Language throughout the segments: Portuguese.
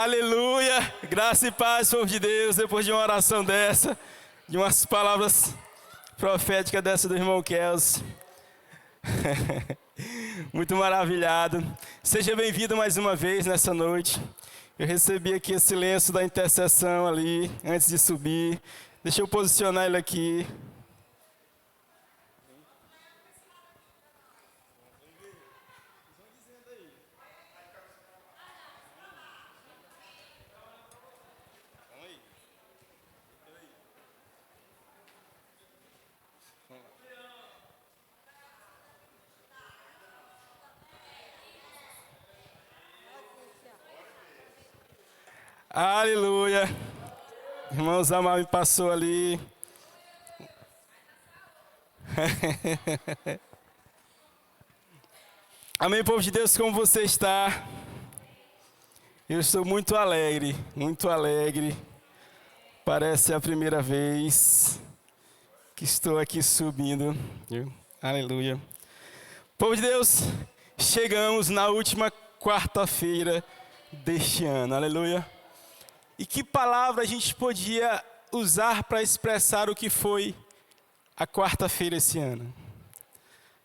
Aleluia, graça e paz, povo de Deus, depois de uma oração dessa, de umas palavras proféticas dessa do irmão Kels. Muito maravilhado. Seja bem-vindo mais uma vez nessa noite. Eu recebi aqui esse lenço da intercessão ali, antes de subir. Deixa eu posicionar ele aqui. Aleluia. Irmão Zamar me passou ali. Amém, povo de Deus, como você está? Eu estou muito alegre, muito alegre. Parece a primeira vez que estou aqui subindo. Aleluia. Povo de Deus, chegamos na última quarta-feira deste ano. Aleluia. E que palavra a gente podia usar para expressar o que foi a quarta-feira esse ano?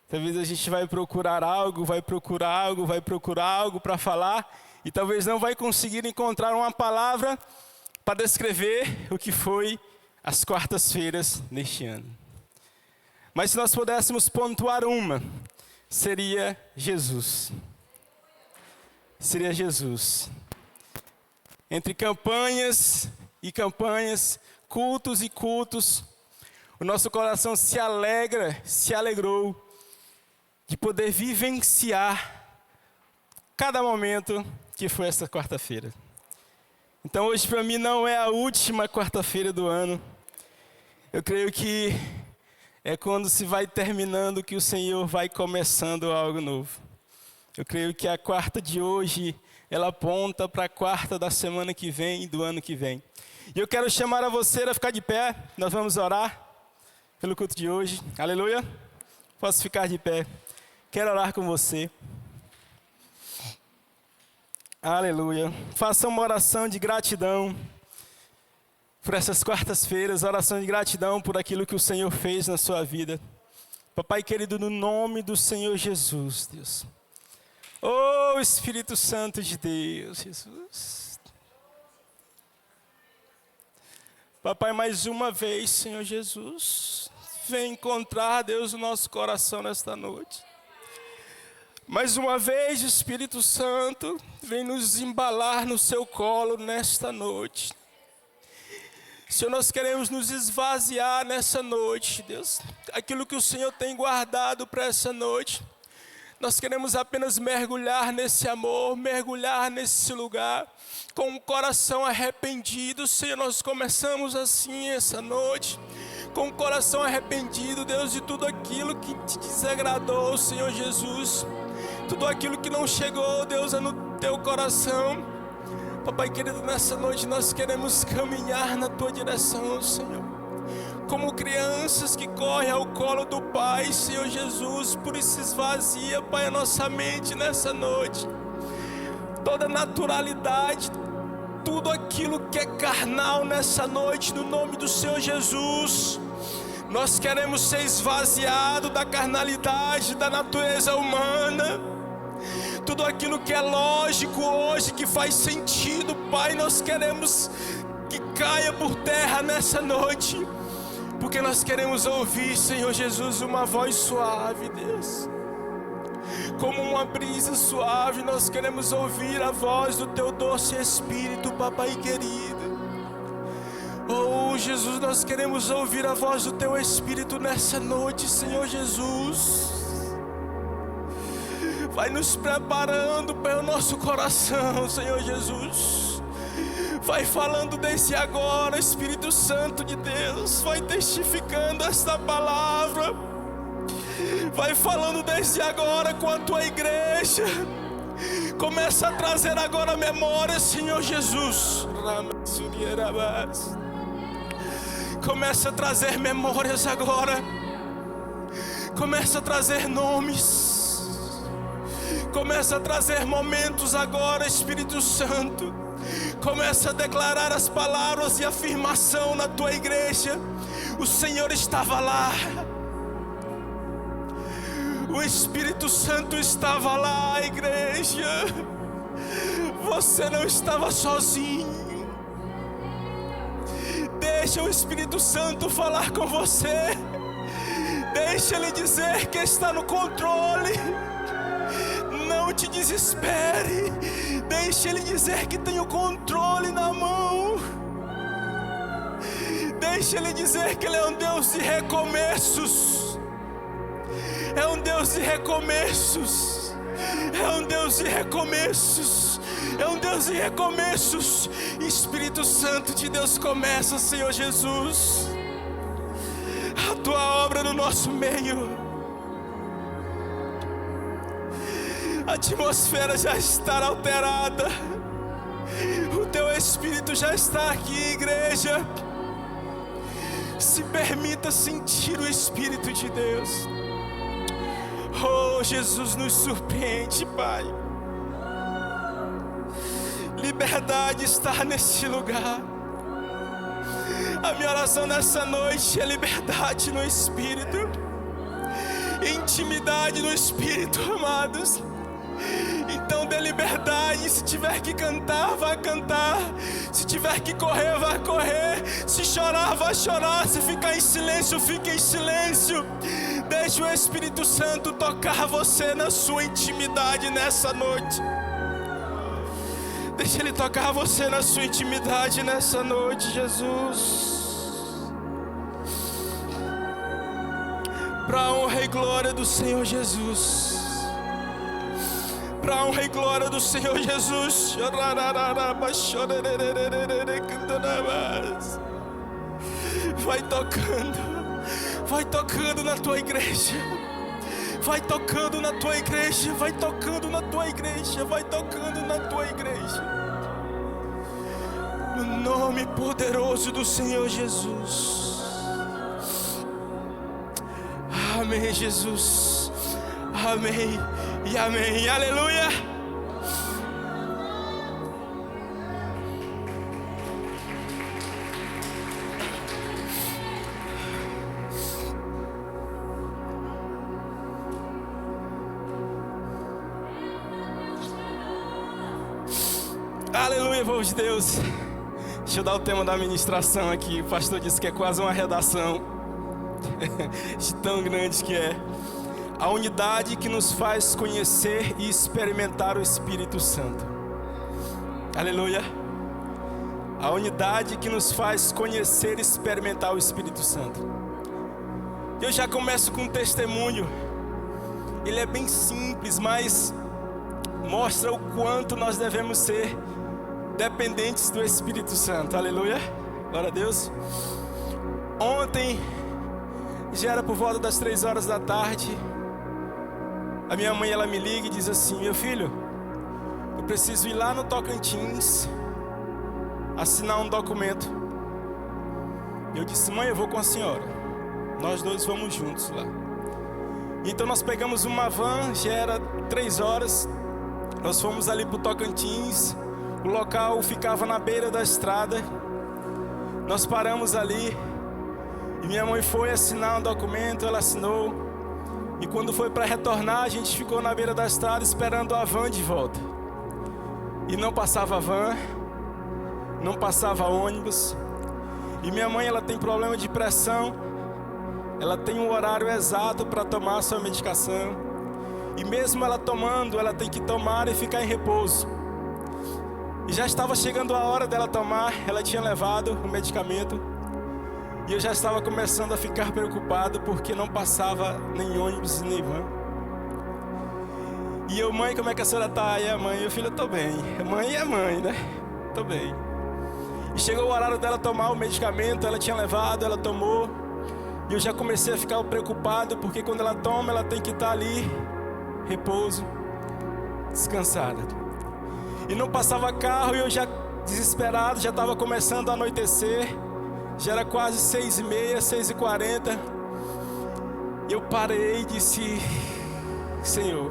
Talvez a gente vai procurar algo para falar, e talvez não vai conseguir encontrar uma palavra para descrever o que foi as quartas-feiras neste ano. Mas se nós pudéssemos pontuar uma, seria Jesus. Seria Jesus. Entre campanhas e campanhas, cultos e cultos, o nosso coração se alegrou de poder vivenciar cada momento que foi essa quarta-feira. Então hoje para mim não é a última quarta-feira do ano. Eu creio que é quando se vai terminando que o Senhor vai começando algo novo. Eu creio que a quarta de hoje, ela aponta para a quarta da semana que vem e do ano que vem. E eu quero chamar a você a ficar de pé. Nós vamos orar pelo culto de hoje. Aleluia. Posso ficar de pé. Quero orar com você. Aleluia. Faça uma oração de gratidão por essas quartas-feiras. Oração de gratidão por aquilo que o Senhor fez na sua vida. Papai querido, no nome do Senhor Jesus, Deus. Oh, Espírito Santo de Deus, Jesus. Papai, mais uma vez, Senhor Jesus, vem encontrar, Deus, o nosso coração nesta noite. Mais uma vez, Espírito Santo, vem nos embalar no seu colo nesta noite. Senhor, nós queremos nos esvaziar nessa noite, Deus. Aquilo que o Senhor tem guardado para essa noite. Nós queremos apenas mergulhar nesse amor, mergulhar nesse lugar, com o coração arrependido. Senhor, nós começamos assim essa noite, com o coração arrependido, Deus, de tudo aquilo que te desagradou, Senhor Jesus. Tudo aquilo que não chegou, Deus, no teu coração. Papai querido, nessa noite nós queremos caminhar na tua direção, Senhor. Como crianças que correm ao colo do Pai, Senhor Jesus, por isso esvazia, Pai, a nossa mente nessa noite. Toda naturalidade, tudo aquilo que é carnal nessa noite, no nome do Senhor Jesus. Nós queremos ser esvaziados da carnalidade, da natureza humana. Tudo aquilo que é lógico hoje, que faz sentido, Pai, nós queremos que caia por terra nessa noite. Porque nós queremos ouvir, Senhor Jesus, uma voz suave, Deus. Como uma brisa suave, nós queremos ouvir a voz do teu doce Espírito, Papai querido. Oh, Jesus, nós queremos ouvir a voz do teu Espírito nessa noite, Senhor Jesus. Vai nos preparando para o nosso coração, Senhor Jesus. Vai falando desde agora, Espírito Santo de Deus. Vai testificando esta palavra. Vai falando desde agora com a tua igreja. Começa a trazer agora memória, Senhor Jesus. Começa a trazer memórias agora. Começa a trazer nomes. Começa a trazer momentos agora, Espírito Santo. Começa a declarar as palavras de afirmação na tua igreja. O Senhor estava lá. O Espírito Santo estava lá, igreja. Você não estava sozinho. Deixa o Espírito Santo falar com você. Deixa Ele dizer que está no controle. Não te desespere. Deixa Ele dizer que tem o controle na mão. Deixa Ele dizer que Ele é um Deus de recomeços. É um Deus de recomeços. É um Deus de recomeços. É um Deus de recomeços. Espírito Santo de Deus, começa, Senhor Jesus, a tua obra no nosso meio. A atmosfera já está alterada. O teu Espírito já está aqui, igreja. Se permita sentir o Espírito de Deus. Oh, Jesus, nos surpreende, Pai. Liberdade está neste lugar. A minha oração nessa noite é liberdade no Espírito, intimidade no Espírito, amados. Então dê liberdade. Se tiver que cantar, vai cantar. Se tiver que correr, vai correr. Se chorar, vai chorar. Se ficar em silêncio, fique em silêncio. Deixe o Espírito Santo tocar você na sua intimidade nessa noite. Deixe Ele tocar você na sua intimidade nessa noite, Jesus. Para a honra e glória do Senhor Jesus. Para a honra e glória do Senhor Jesus. Vai tocando. Vai tocando na tua igreja. Vai tocando na tua igreja. Vai tocando na tua igreja. Vai tocando na tua igreja. No nome poderoso do Senhor Jesus. Amém, Jesus. Amém e amém. Aleluia. Aleluia, povo de Deus. Deixa eu dar o tema da ministração aqui. O pastor disse que é quase uma redação de tão grande que é. A unidade que nos faz conhecer e experimentar o Espírito Santo. Aleluia. A unidade que nos faz conhecer e experimentar o Espírito Santo. Eu já começo com um testemunho. Ele é bem simples, mas mostra o quanto nós devemos ser dependentes do Espírito Santo. Aleluia. Glória a Deus. Ontem, já era por volta das 3 horas da tarde. A minha mãe, ela me liga e diz assim: meu filho, eu preciso ir lá no Tocantins assinar um documento. Eu disse: mãe, eu vou com a senhora. Nós dois vamos juntos lá. Então nós pegamos uma van, já era 3 horas. Nós fomos ali para o Tocantins. O local ficava na beira da estrada. Nós paramos ali e minha mãe foi assinar um documento. Ela assinou. E quando foi para retornar, a gente ficou na beira da estrada esperando a van de volta. E não passava van, não passava ônibus. E minha mãe, ela tem problema de pressão. Ela tem um horário exato para tomar a sua medicação. E mesmo ela tomando, ela tem que tomar e ficar em repouso. E já estava chegando a hora dela tomar. Ela tinha levado o medicamento. E eu já estava começando a ficar preocupado, porque não passava nem ônibus nem van. E eu: mãe, como é que a senhora está? E a mãe: meu filho, eu estou bem. Mãe é mãe, né? Estou bem. E chegou o horário dela tomar o medicamento. Ela tinha levado, ela tomou. E eu já comecei a ficar preocupado, porque quando ela toma, ela tem que estar ali, repouso, descansada. E não passava carro, e eu já desesperado, já estava começando a anoitecer. Já era quase 6h30, 6h40. E eu parei e disse: Senhor,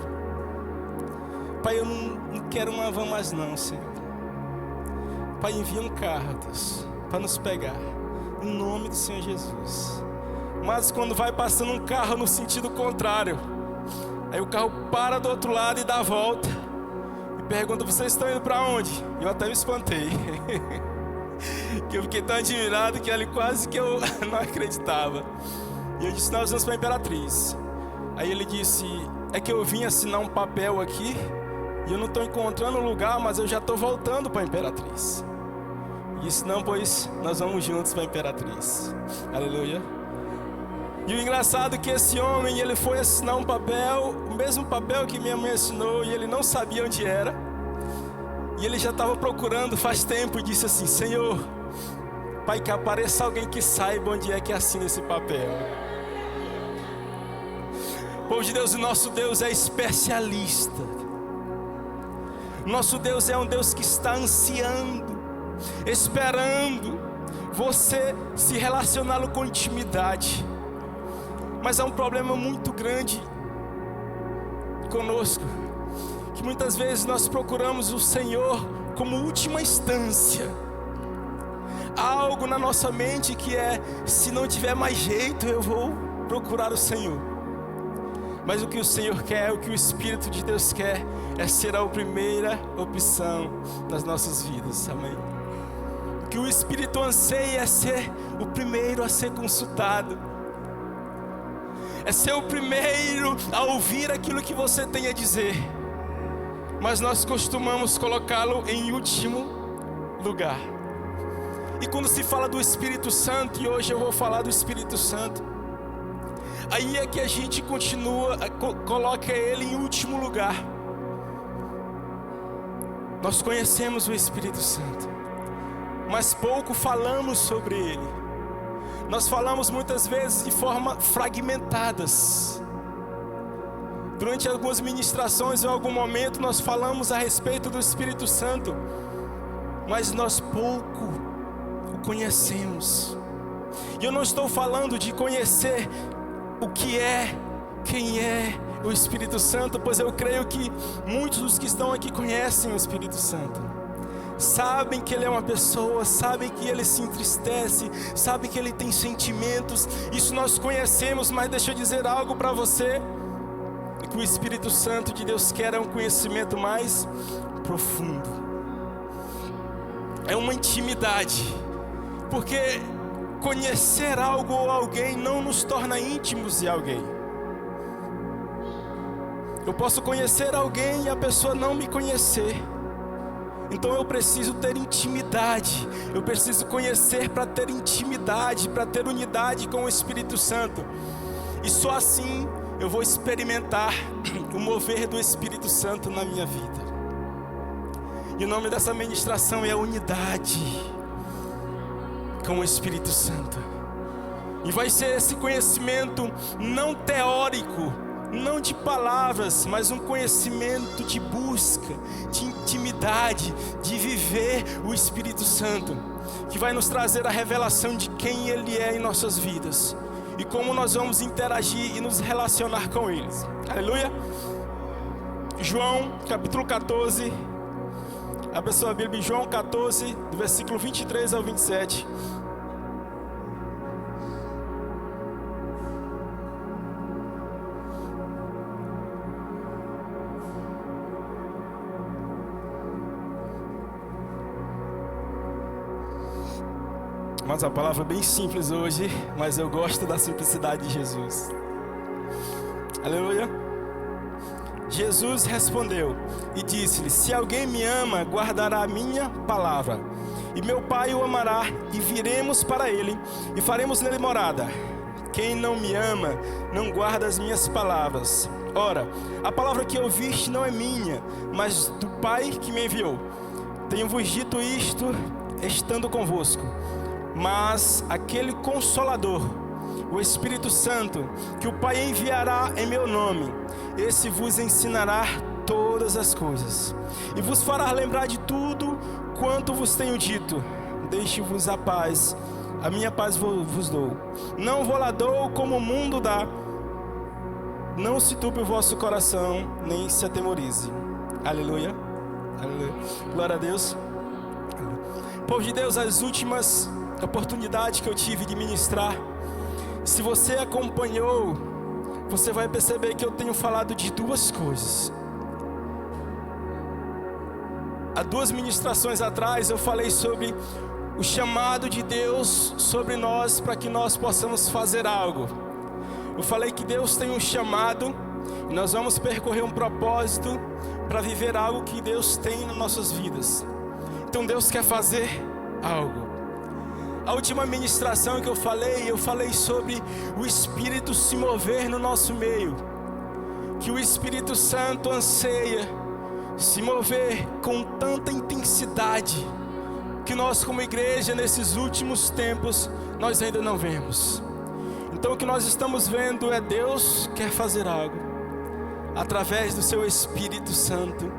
Pai, eu não quero uma van mais não, Senhor. Pai, envia um carro, Deus, para nos pegar, em nome do Senhor Jesus. Mas quando vai passando um carro no sentido contrário, aí o carro para do outro lado e dá a volta e pergunta: vocês estão indo para onde? Eu até me espantei. Que eu fiquei tão admirado que ali quase que eu não acreditava. E eu disse: nós vamos para a Imperatriz. Aí ele disse: é que eu vim assinar um papel aqui e eu não estou encontrando lugar, mas eu já estou voltando para a Imperatriz. E disse: não, pois nós vamos juntos para a Imperatriz. Aleluia. E o engraçado é que esse homem, ele foi assinar um papel, o mesmo papel que minha mãe assinou, e ele não sabia onde era. E ele já estava procurando faz tempo e disse assim: Senhor, Pai, que apareça alguém que saiba onde é que assina esse papel. Povo de Deus, o nosso Deus é especialista. Nosso Deus é um Deus que está ansiando, esperando você se relacioná-lo com intimidade. Mas há um problema muito grande conosco, que muitas vezes nós procuramos o Senhor como última instância. Há algo na nossa mente que é: se não tiver mais jeito, eu vou procurar o Senhor. Mas o que o Senhor quer, o que o Espírito de Deus quer, é ser a primeira opção das nossas vidas, amém? O que o Espírito anseia é ser o primeiro a ser consultado, é ser o primeiro a ouvir aquilo que você tem a dizer. Mas nós costumamos colocá-lo em último lugar. E quando se fala do Espírito Santo, e hoje eu vou falar do Espírito Santo, aí é que a gente continua, coloca ele em último lugar. Nós conhecemos o Espírito Santo, mas pouco falamos sobre ele. Nós falamos muitas vezes de forma fragmentadas. Durante algumas ministrações, em algum momento, nós falamos a respeito do Espírito Santo, mas nós pouco o conhecemos. E eu não estou falando de conhecer o que é, quem é o Espírito Santo, pois eu creio que muitos dos que estão aqui conhecem o Espírito Santo. Sabem que ele é uma pessoa, sabem que ele se entristece, sabem que ele tem sentimentos. Isso nós conhecemos, mas deixa eu dizer algo para você: que o Espírito Santo de Deus quer é um conhecimento mais profundo. É uma intimidade, porque conhecer algo ou alguém não nos torna íntimos de alguém. Eu posso conhecer alguém e a pessoa não me conhecer. Então eu preciso ter intimidade, eu preciso conhecer para ter intimidade, para ter unidade com o Espírito Santo. E só assim eu vou experimentar o mover do Espírito Santo na minha vida. E o nome dessa ministração é unidade com o Espírito Santo. E vai ser esse conhecimento não teórico, não de palavras, mas um conhecimento de busca, de intimidade, de viver o Espírito Santo, que vai nos trazer a revelação de quem Ele é em nossas vidas e como nós vamos interagir e nos relacionar com eles. Aleluia. João capítulo 14, abra sua Bíblia em João 14, do versículo 23 ao 27. Mas a palavra é bem simples hoje, mas eu gosto da simplicidade de Jesus. Aleluia. Jesus respondeu e disse-lhe: se alguém me ama, guardará a minha palavra, e meu Pai o amará, e viremos para ele, e faremos nele morada. Quem não me ama, não guarda as minhas palavras. Ora, a palavra que ouviste não é minha, mas do Pai que me enviou. Tenho-vos dito isto, estando convosco. Mas aquele Consolador, o Espírito Santo, que o Pai enviará em meu nome, esse vos ensinará todas as coisas, e vos fará lembrar de tudo quanto vos tenho dito. Deixe-vos a paz, a minha paz vos dou. Não vou lá dou como o mundo dá. Não se turbe o vosso coração, nem se atemorize. Aleluia. Aleluia. Glória a Deus. Povo de Deus, as últimas oportunidades que eu tive de ministrar, se você acompanhou, você vai perceber que eu tenho falado de duas coisas. Há 2 ministrações atrás eu falei sobre o chamado de Deus sobre nós para que nós possamos fazer algo. Eu falei que Deus tem um chamado e nós vamos percorrer um propósito para viver algo que Deus tem nas nossas vidas. Então Deus quer fazer algo. A última ministração que eu falei sobre o Espírito se mover no nosso meio. Que o Espírito Santo anseia se mover com tanta intensidade que nós como igreja nesses últimos tempos nós ainda não vemos. Então o que nós estamos vendo é Deus quer fazer algo através do seu Espírito Santo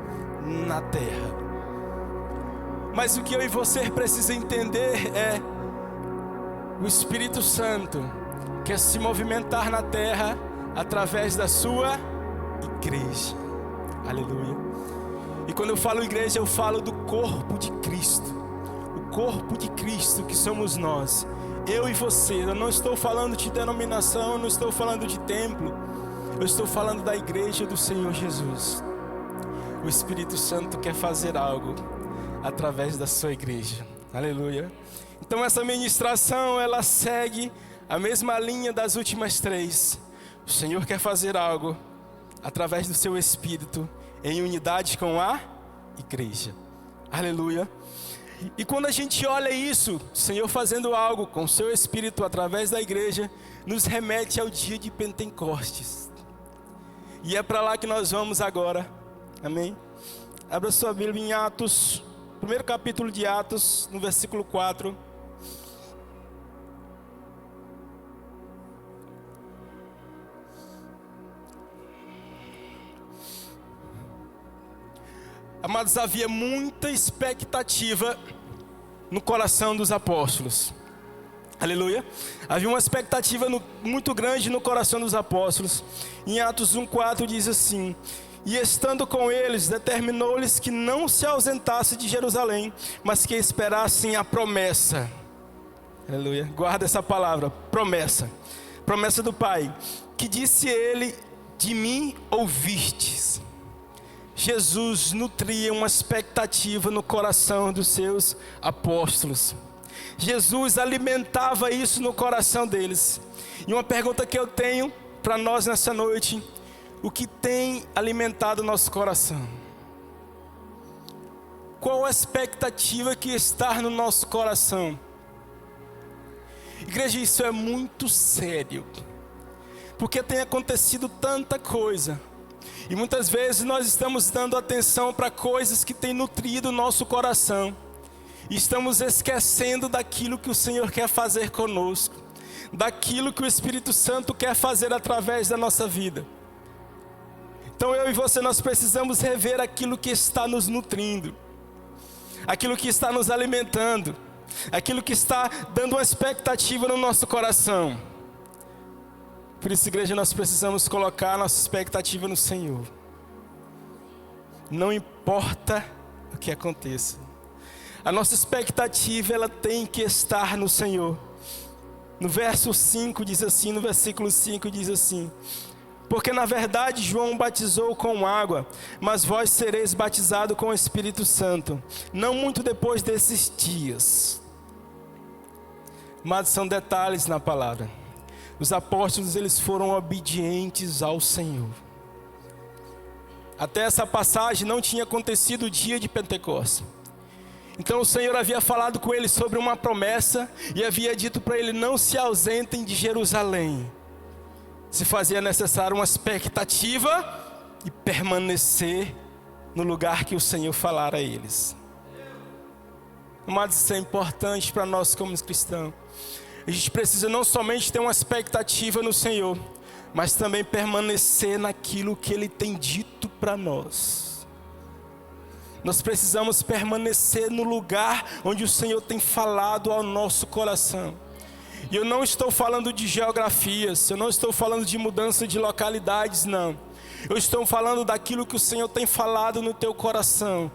na terra. Mas o que eu e você precisa entender é o Espírito Santo quer se movimentar na terra através da sua igreja. Aleluia. E quando eu falo igreja, eu falo do corpo de Cristo. O corpo de Cristo que somos nós, eu e você. Eu não estou falando de denominação, eu não estou falando de templo. Eu estou falando da igreja do Senhor Jesus. O Espírito Santo quer fazer algo através da sua igreja. Aleluia. Então essa ministração, ela segue a mesma linha das últimas 3. O Senhor quer fazer algo através do seu Espírito em unidade com a igreja. Aleluia. E quando a gente olha isso, o Senhor fazendo algo com o seu Espírito através da igreja, nos remete ao dia de Pentecostes. E é para lá que nós vamos agora. Amém? Abra sua Bíblia em Atos, primeiro capítulo de Atos, no versículo 4. Amados, havia muita expectativa no coração dos apóstolos. Aleluia. Havia uma expectativa muito grande no coração dos apóstolos. Em Atos 1,4 diz assim: e estando com eles, determinou-lhes que não se ausentasse de Jerusalém, mas que esperassem a promessa. Aleluia. Guarda essa palavra, promessa. Promessa do Pai. Que disse ele: de mim ouvistes. Jesus nutria uma expectativa no coração dos seus apóstolos. Jesus alimentava isso no coração deles. E uma pergunta que eu tenho para nós nessa noite: o que tem alimentado o nosso coração? Qual a expectativa que está no nosso coração? Igreja, isso é muito sério, porque tem acontecido tanta coisa. E muitas vezes nós estamos dando atenção para coisas que têm nutrido o nosso coração. E estamos esquecendo daquilo que o Senhor quer fazer conosco. Daquilo que o Espírito Santo quer fazer através da nossa vida. Então eu e você, nós precisamos rever aquilo que está nos nutrindo. Aquilo que está nos alimentando. Aquilo que está dando uma expectativa no nosso coração. Por isso, igreja, nós precisamos colocar a nossa expectativa no Senhor. Não importa o que aconteça. A nossa expectativa, ela tem que estar no Senhor. No verso 5 diz assim, no versículo 5 diz assim: porque na verdade João batizou com água, mas vós sereis batizados com o Espírito Santo, não muito depois desses dias. Mas são detalhes na palavra. Os apóstolos, eles foram obedientes ao Senhor. Até essa passagem não tinha acontecido o dia de Pentecostes. Então o Senhor havia falado com eles sobre uma promessa e havia dito para ele: não se ausentem de Jerusalém. Se fazia necessário uma expectativa e permanecer no lugar que o Senhor falara a eles. Amados, isso é importante para nós como cristãos. A gente precisa não somente ter uma expectativa no Senhor, mas também permanecer naquilo que Ele tem dito para nós. Nós precisamos permanecer no lugar onde o Senhor tem falado ao nosso coração. E eu não estou falando de geografias, eu não estou falando de mudança de localidades, não. Eu estou falando daquilo que o Senhor tem falado no teu coração.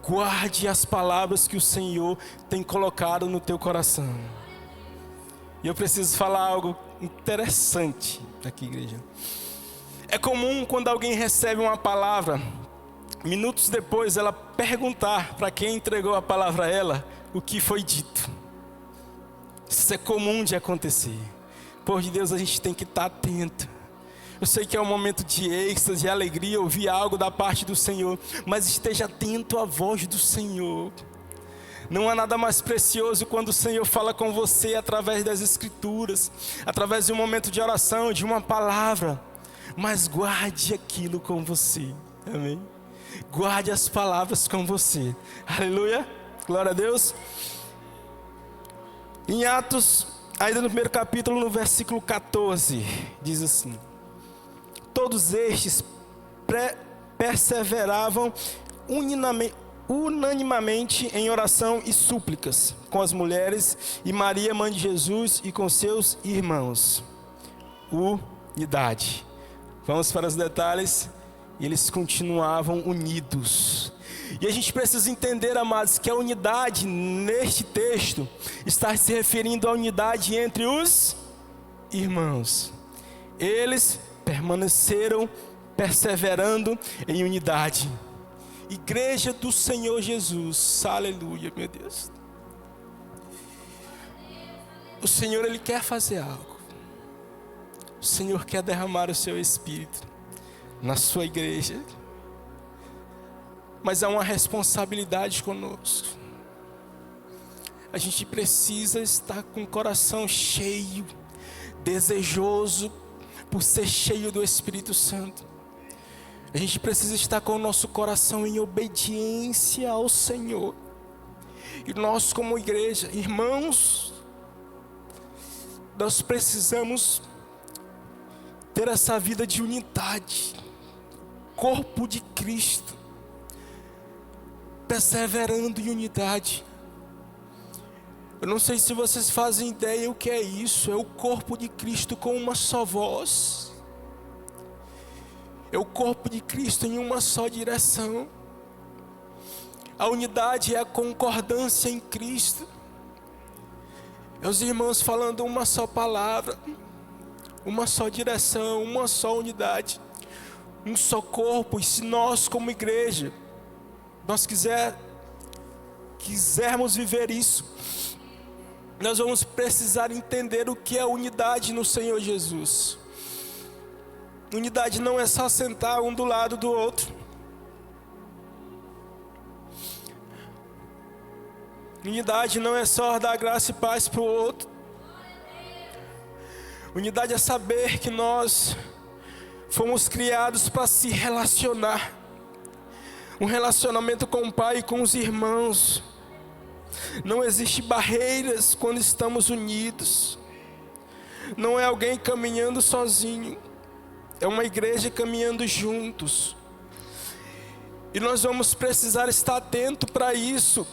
guarde as palavras que o Senhor tem colocado no teu coração. E eu preciso falar algo interessante aqui, igreja. É comum quando alguém recebe uma palavra, minutos depois ela perguntar para quem entregou a palavra a ela o que foi dito. Isso é comum de acontecer. Por de Deus, a gente tem que estar atento. Eu sei que é um momento de êxtase, de alegria, ouvir algo da parte do Senhor, mas esteja atento à voz do Senhor. Não há nada mais precioso quando o Senhor fala com você através das Escrituras, através de um momento de oração, de uma palavra. Mas guarde aquilo com você, amém? Guarde as palavras com você, aleluia, glória a Deus. Em Atos, ainda no primeiro capítulo, no versículo 14, diz assim: todos estes perseveravam unanimemente em oração e súplicas com as mulheres e Maria, mãe de Jesus, e com seus irmãos. Unidade. Vamos para os detalhes. Eles continuavam unidos. E a gente precisa entender, amados, que a unidade neste texto está se referindo à unidade entre os irmãos. Eles permaneceram perseverando em unidade. Igreja do Senhor Jesus, aleluia, meu Deus. O Senhor, Ele quer fazer algo. O Senhor quer derramar o seu Espírito na sua igreja. Mas há uma responsabilidade conosco. A gente precisa estar com o coração cheio, desejoso por ser cheio do Espírito Santo. A gente precisa estar com o nosso coração em obediência ao Senhor. E nós, como igreja, irmãos, nós precisamos ter essa vida de unidade, corpo de Cristo, perseverando em unidade. Eu não sei se vocês fazem ideia o que é isso. É o corpo de Cristo com uma só voz. É o corpo de Cristo em uma só direção. A unidade é a concordância em Cristo. É os irmãos falando uma só palavra, uma só direção, uma só unidade, um só corpo. E se nós, como igreja, nós quisermos viver isso, nós vamos precisar entender o que é unidade no Senhor Jesus. Unidade não é só sentar um do lado do outro. Unidade não é só dar graça e paz para o outro. Unidade é saber que nós fomos criados para se relacionar. Um relacionamento com o Pai e com os irmãos. Não existe barreiras quando estamos unidos. Não é alguém caminhando sozinho. É uma igreja caminhando juntos. E nós vamos precisar estar atento para isso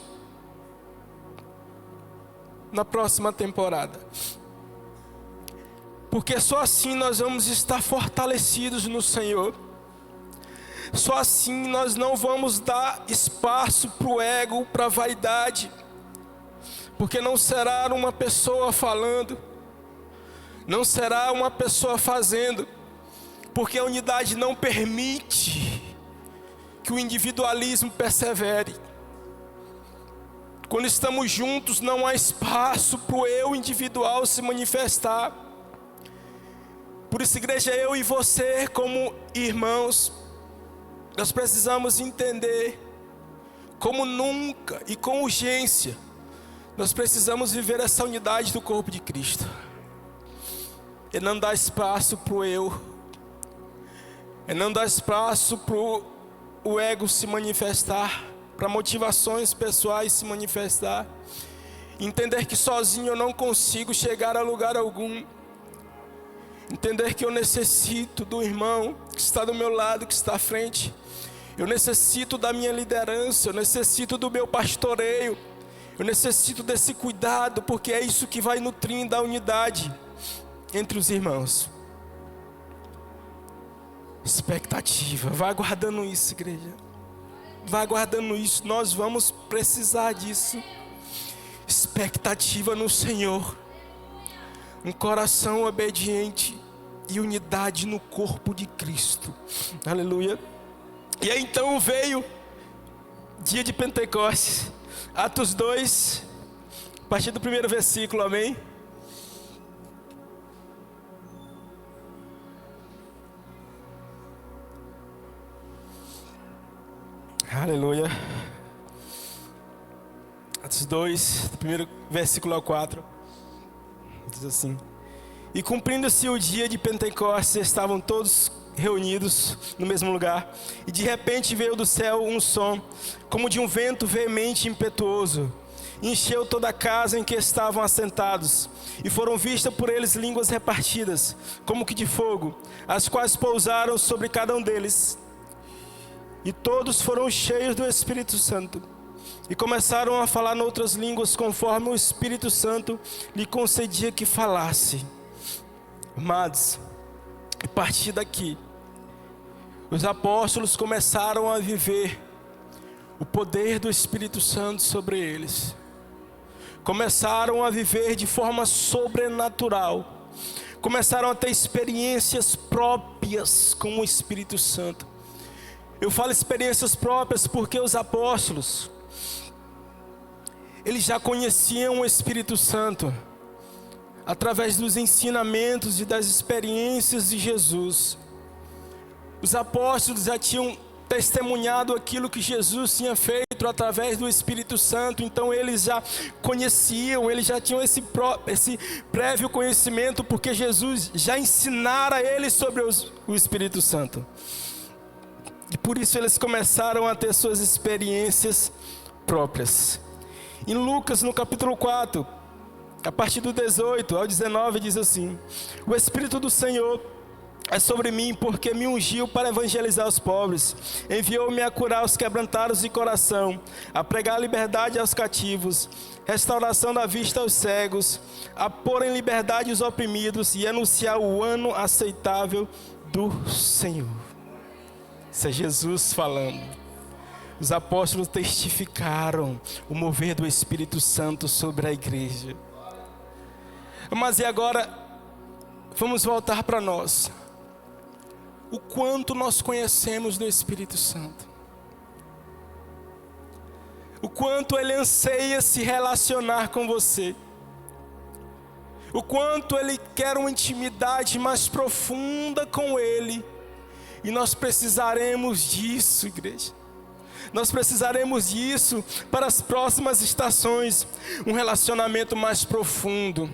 na próxima temporada. Porque só assim nós vamos estar fortalecidos no Senhor. Só assim nós não vamos dar espaço para o ego, para a vaidade. Porque não será uma pessoa falando, não será uma pessoa fazendo. Porque a unidade não permite que o individualismo persevere. Quando estamos juntos, não há espaço para o eu individual se manifestar. Por isso, igreja, eu e você, como irmãos, nós precisamos entender, como nunca e com urgência, nós precisamos viver essa unidade do corpo de Cristo. E não dar espaço para o eu. E não dar espaço para o ego se manifestar, para motivações pessoais se manifestar. Entender que sozinho eu não consigo chegar a lugar algum. Entender que eu necessito do irmão que está do meu lado, que está à frente. Eu necessito da minha liderança, eu necessito do meu pastoreio. Eu necessito desse cuidado, porque é isso que vai nutrindo a unidade entre os irmãos. Expectativa, vai guardando isso, igreja. vai guardando isso, nós vamos precisar disso. Expectativa no Senhor, um coração obediente e unidade no corpo de Cristo. Aleluia. E aí então veio dia de Pentecostes, Atos 2, a partir do primeiro versículo, amém? Aleluia. Atos 2, do primeiro versículo ao 4, diz assim: E cumprindo-se o dia de Pentecostes, estavam todos reunidos no mesmo lugar, e de repente veio do céu um som, como de um vento veemente e impetuoso, e encheu toda a casa em que estavam assentados, e foram vistas por eles línguas repartidas, como que de fogo, as quais pousaram sobre cada um deles. E todos foram cheios do Espírito Santo, e começaram a falar noutras línguas, conforme o Espírito Santo lhe concedia que falasse. Amados, a partir daqui, os apóstolos começaram a viver o poder do Espírito Santo sobre eles. Começaram a viver de forma sobrenatural. Começaram a ter experiências próprias com o Espírito Santo. Eu falo experiências próprias porque os apóstolos, eles já conheciam o Espírito Santo através dos ensinamentos e das experiências de Jesus. Os apóstolos já tinham testemunhado aquilo que Jesus tinha feito através do Espírito Santo, então eles já conheciam, eles já tinham esse prévio conhecimento, porque Jesus já ensinara a eles sobre o Espírito Santo. E por isso eles começaram a ter suas experiências próprias. Em Lucas, no capítulo 4, a partir do 18 ao 19, diz assim: O Espírito do Senhor é sobre mim, porque me ungiu para evangelizar os pobres. Enviou-me a curar os quebrantados de coração, a pregar liberdade aos cativos, restauração da vista aos cegos, a pôr em liberdade os oprimidos e anunciar o ano aceitável do Senhor. Isso é Jesus falando. Os apóstolos testificaram o mover do Espírito Santo sobre a igreja. Mas e agora, vamos voltar para nós. O quanto nós conhecemos do Espírito Santo. O quanto Ele anseia se relacionar com você. O quanto Ele quer uma intimidade mais profunda com Ele. E nós precisaremos disso, igreja. Nós precisaremos disso para as próximas estações. Um relacionamento mais profundo.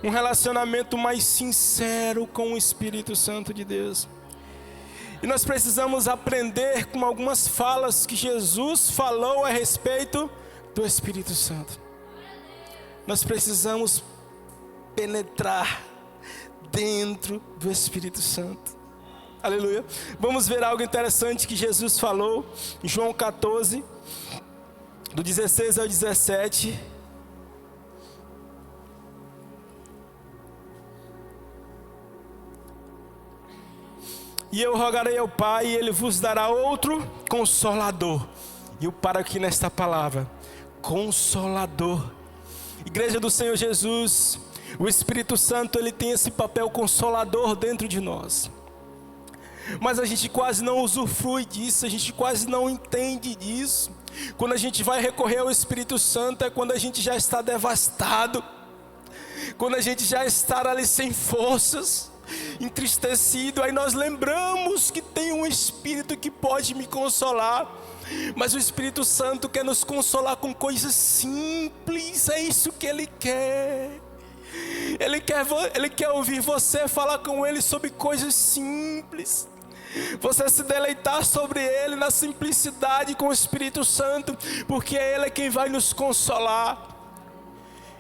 Um relacionamento mais sincero com o Espírito Santo de Deus. E nós precisamos aprender com algumas falas que Jesus falou a respeito do Espírito Santo. Nós precisamos penetrar dentro do Espírito Santo. Aleluia. Vamos ver algo interessante que Jesus falou em João 14, do 16 ao 17. E eu rogarei ao Pai, e Ele vos dará outro Consolador. E eu paro aqui nesta palavra, Consolador. Igreja do Senhor Jesus, o Espírito Santo, Ele tem esse papel consolador dentro de nós. Mas a gente quase não usufrui disso, a gente quase não entende disso. Quando a gente vai recorrer ao Espírito Santo é quando a gente já está devastado, quando a gente já está ali sem forças, entristecido. Aí nós lembramos que tem um Espírito que pode me consolar. Mas o Espírito Santo quer nos consolar com coisas simples, é isso que Ele quer. Ele quer ouvir você falar com Ele sobre coisas simples. Você se deleitar sobre Ele na simplicidade com o Espírito Santo, porque Ele é quem vai nos consolar.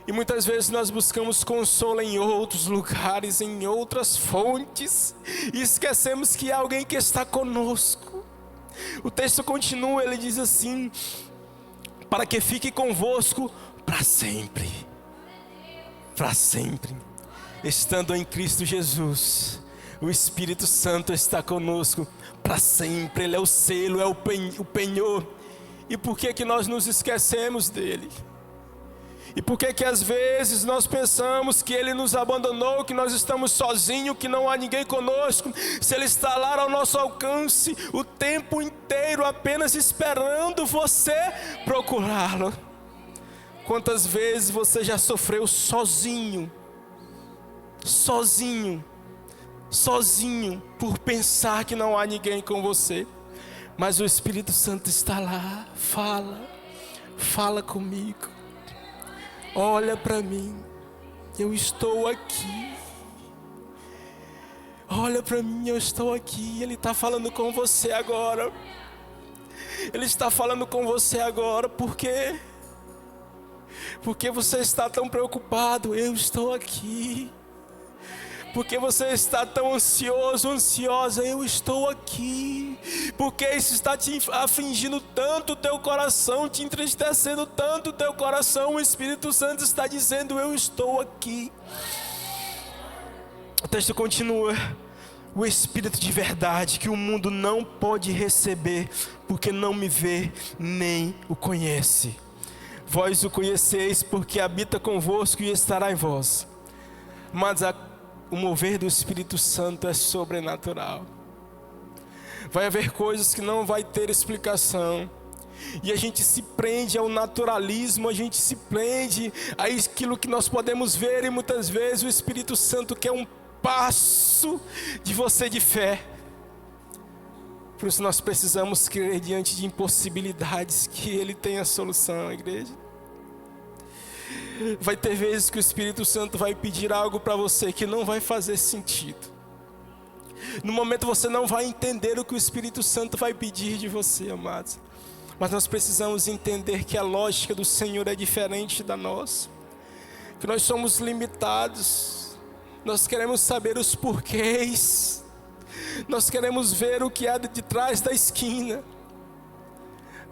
E muitas vezes nós buscamos consolo em outros lugares, em outras fontes, e esquecemos que há alguém que está conosco. O texto continua, ele diz assim: para que fique convosco para sempre, estando em Cristo Jesus, O Espírito Santo está conosco para sempre. Ele é o selo, é o penhor. E por que nós nos esquecemos dele? E por que às vezes nós pensamos que Ele nos abandonou, que nós estamos sozinhos, que não há ninguém conosco, se Ele está lá ao nosso alcance o tempo inteiro, apenas esperando você procurá-lo? Quantas vezes você já sofreu sozinho, por pensar que não há ninguém com você? Mas o Espírito Santo está lá, fala comigo. Olha para mim, eu estou aqui. Olha para mim, eu estou aqui. Ele está falando com você agora. Ele está falando com você agora. Por quê? Porque você está tão preocupado. Eu estou aqui. Porque você está tão ansioso, ansiosa, eu estou aqui. Porque isso está te afligindo tanto o teu coração, te entristecendo tanto o teu coração. O Espírito Santo está dizendo, eu estou aqui. O texto continua. O Espírito de verdade, que o mundo não pode receber, porque não me vê, nem o conhece. Vós o conheceis, porque habita convosco e estará em vós. Mas o mover do Espírito Santo é sobrenatural. Vai haver coisas que não vai ter explicação. E a gente se prende ao naturalismo, a gente se prende àquilo que nós podemos ver. E muitas vezes o Espírito Santo quer um passo de você de fé. Por isso nós precisamos crer diante de impossibilidades que Ele tem a solução, igreja. Vai ter vezes que o Espírito Santo vai pedir algo para você que não vai fazer sentido. No momento você não vai entender o que o Espírito Santo vai pedir de você, amados. Mas nós precisamos entender que a lógica do Senhor é diferente da nossa. Que nós somos limitados. Nós queremos saber os porquês. Nós queremos ver o que há de trás da esquina.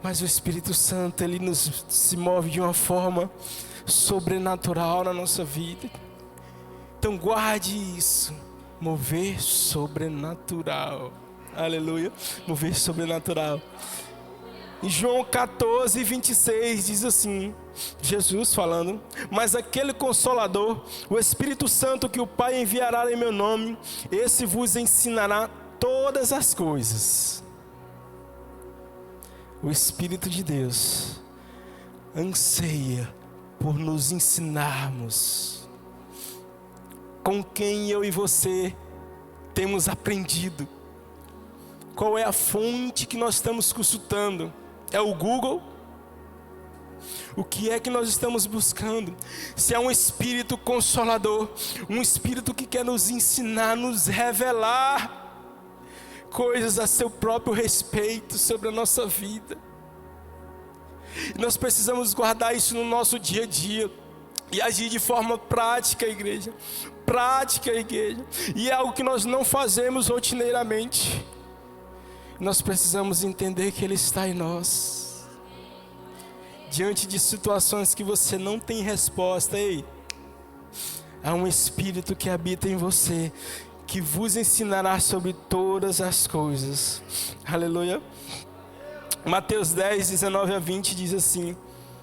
Mas o Espírito Santo, Ele se move de uma forma sobrenatural na nossa vida. Então guarde isso. Mover sobrenatural. Aleluia. Mover sobrenatural. Em João 14, 26 diz assim, Jesus falando: mas aquele Consolador, o Espírito Santo que o Pai enviará em meu nome, esse vos ensinará todas as coisas. O Espírito de Deus anseia por nos ensinarmos com quem eu e você temos aprendido. Qual é a fonte que nós estamos consultando? É o Google? O que é que nós estamos buscando? Se é um Espírito Consolador, um Espírito que quer nos ensinar, nos revelar coisas a seu próprio respeito sobre a nossa vida. E nós precisamos guardar isso no nosso dia a dia e agir de forma prática, igreja. Prática, igreja. E é algo que nós não fazemos rotineiramente. Nós precisamos entender que Ele está em nós. Diante de situações que você não tem resposta, há um Espírito que habita em você, que vos ensinará sobre todas as coisas. Aleluia. Mateus 10, 19 a 20 diz assim: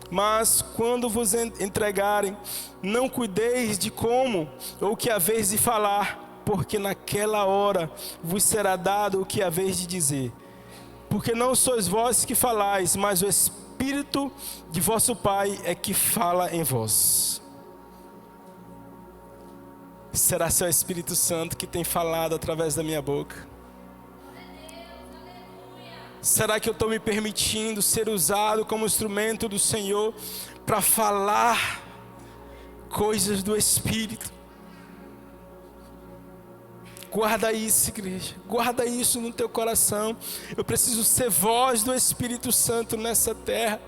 mas quando vos entregarem, não cuideis de como ou o que haveis de falar, porque naquela hora vos será dado o que haveis de dizer. Porque não sois vós que falais, mas o Espírito de vosso Pai é que fala em vós. Será seu Espírito Santo que tem falado através da minha boca? Será que eu estou me permitindo ser usado como instrumento do Senhor para falar coisas do Espírito? Guarda isso, igreja. Guarda isso no teu coração. Eu preciso ser voz do Espírito Santo nessa terra.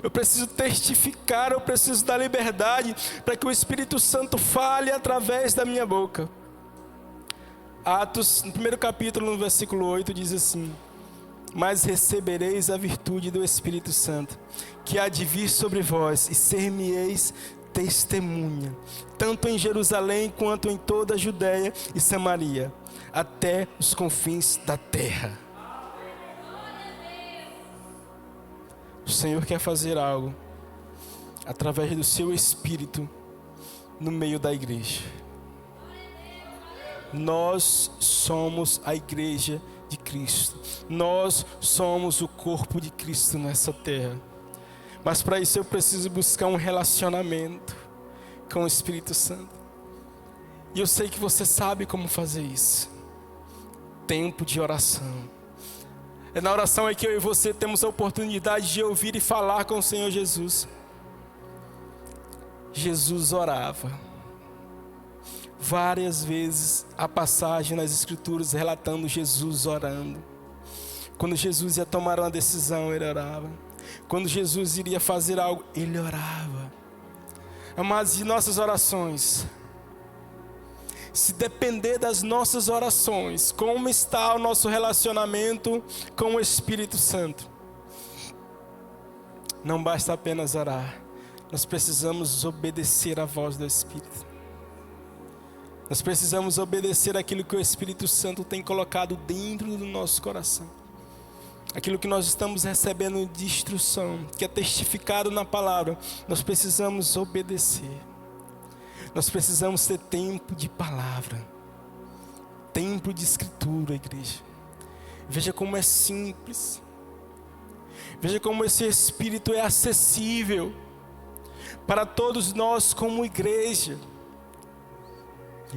Eu preciso testificar, eu preciso da liberdade para que o Espírito Santo fale através da minha boca. Atos, no primeiro capítulo, no versículo 8, diz assim: mas recebereis a virtude do Espírito Santo, que há de vir sobre vós, e ser-me-eis testemunha, tanto em Jerusalém quanto em toda a Judéia e Samaria, até os confins da terra. O Senhor quer fazer algo através do seu Espírito no meio da igreja. Nós somos a igreja de Cristo. Nós somos o corpo de Cristo nessa terra. Mas para isso eu preciso buscar um relacionamento com o Espírito Santo. E eu sei que você sabe como fazer isso. Tempo de oração. É na oração é que eu e você temos a oportunidade de ouvir e falar com o Senhor Jesus. Jesus orava. Várias vezes a passagem nas Escrituras relatando Jesus orando. Quando Jesus ia tomar uma decisão, ele orava. Quando Jesus iria fazer algo, ele orava. Amados, de nossas orações, se depender das nossas orações, como está o nosso relacionamento com o Espírito Santo? Não basta apenas orar, nós precisamos obedecer à voz do Espírito. Nós precisamos obedecer aquilo que o Espírito Santo tem colocado dentro do nosso coração. Aquilo que nós estamos recebendo de instrução, que é testificado na palavra, nós precisamos obedecer. Nós precisamos ter tempo de palavra, tempo de escritura, igreja. Veja como é simples. Veja como esse Espírito é acessível para todos nós como igreja.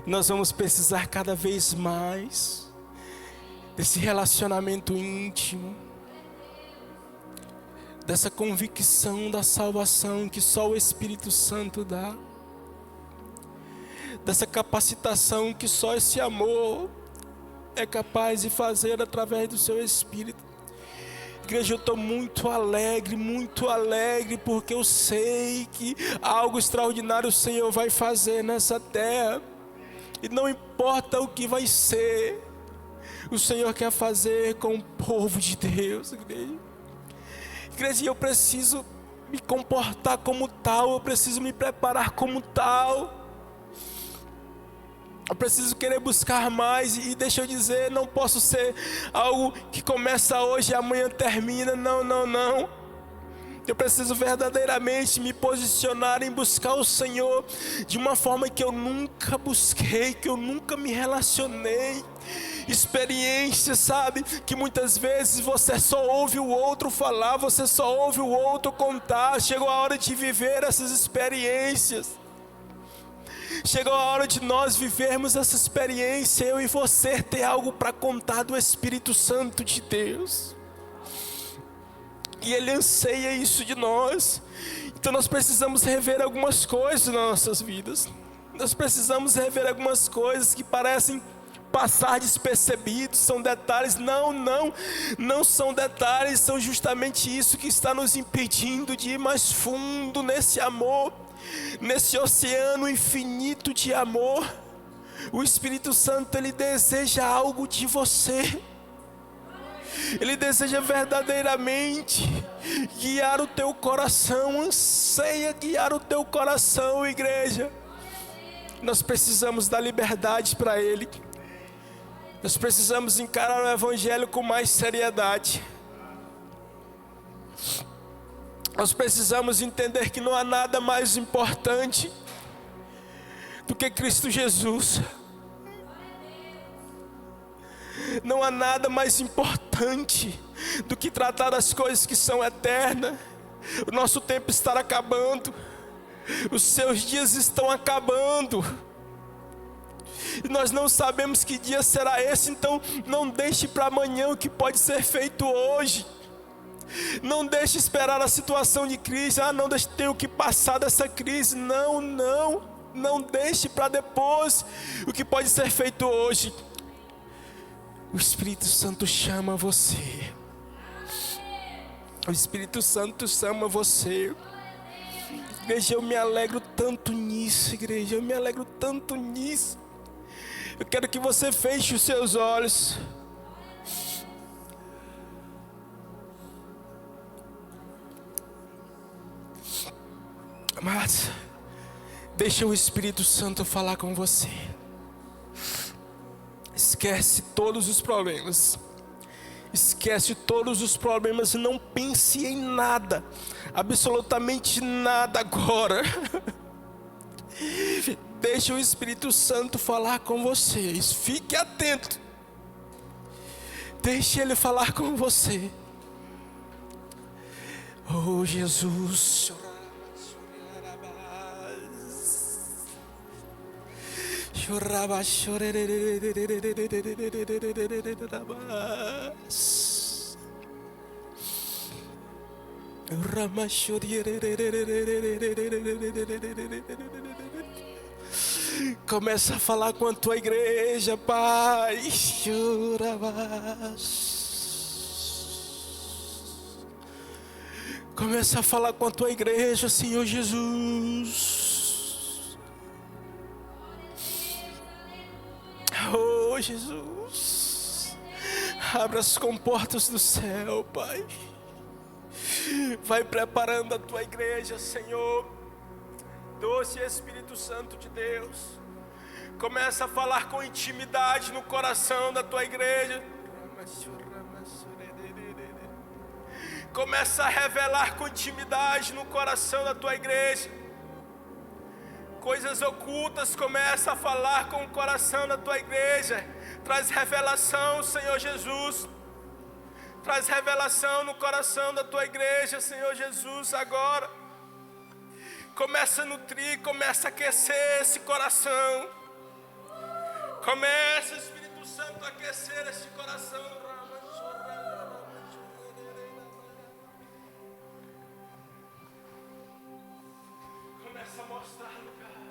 Nós vamos precisar cada vez mais desse relacionamento íntimo, dessa convicção da salvação que só o Espírito Santo dá, dessa capacitação que só esse amor é capaz de fazer através do seu Espírito. Igreja, eu estou muito alegre, porque eu sei que algo extraordinário o Senhor vai fazer nessa terra. E não importa o que vai ser, o Senhor quer fazer com o povo de Deus, igreja. Igreja, eu preciso me comportar como tal, eu preciso me preparar como tal. Eu preciso querer buscar mais, e deixa eu dizer, não posso ser algo que começa hoje e amanhã termina, não. Eu preciso verdadeiramente me posicionar em buscar o Senhor de uma forma que eu nunca busquei, que eu nunca me relacionei. Experiências, sabe, que muitas vezes você só ouve o outro falar, você só ouve o outro contar. Chegou a hora de viver essas experiências. Chegou a hora de nós vivermos essa experiência, eu e você ter algo para contar do Espírito Santo de Deus. E Ele anseia isso de nós. Então nós precisamos rever algumas coisas nas nossas vidas. Nós precisamos rever algumas coisas que parecem passar despercebidos, são detalhes. Não são detalhes, são justamente isso que está nos impedindo de ir mais fundo nesse amor, nesse oceano infinito de amor. O Espírito Santo, Ele deseja algo de você. Ele deseja verdadeiramente guiar o teu coração, anseia guiar o teu coração, igreja. Nós precisamos dar liberdade para Ele. Nós precisamos encarar o Evangelho com mais seriedade. Nós precisamos entender que não há nada mais importante do que Cristo Jesus. Não há nada mais importante do que tratar das coisas que são eternas. O nosso tempo está acabando. Os seus dias estão acabando. E nós não sabemos que dia será esse. Então não deixe para amanhã o que pode ser feito hoje. Não deixe esperar a situação de crise. Não deixe, tenho que passar dessa crise. Não deixe para depois o que pode ser feito hoje. O Espírito Santo chama você. O Espírito Santo chama você. Igreja, eu me alegro tanto nisso, igreja. Eu me alegro tanto nisso. Eu quero que você feche os seus olhos. Mas Deixa o Espírito Santo falar com você. Esquece todos os problemas. Esquece todos os problemas e não pense em nada. Absolutamente nada agora. Deixa o Espírito Santo falar com vocês. Fique atento. Deixe Ele falar com você. Oh, Jesus. Começa a falar com a tua igreja, Pai. Começa a falar com a tua igreja, Senhor Jesus. Oh, Jesus. Abra as comportas do céu, Pai. Vai preparando a tua igreja, Senhor. Doce Espírito Santo de Deus. Começa a falar com intimidade no coração da tua igreja. Começa a revelar com intimidade no coração da tua igreja. Coisas ocultas, começa a falar com o coração da tua igreja. Traz revelação, Senhor Jesus. Traz revelação no coração da tua igreja, Senhor Jesus, agora. Começa a nutrir, começa a aquecer esse coração. Começa, Espírito Santo, a aquecer esse coração. Começa a mostrar lugar.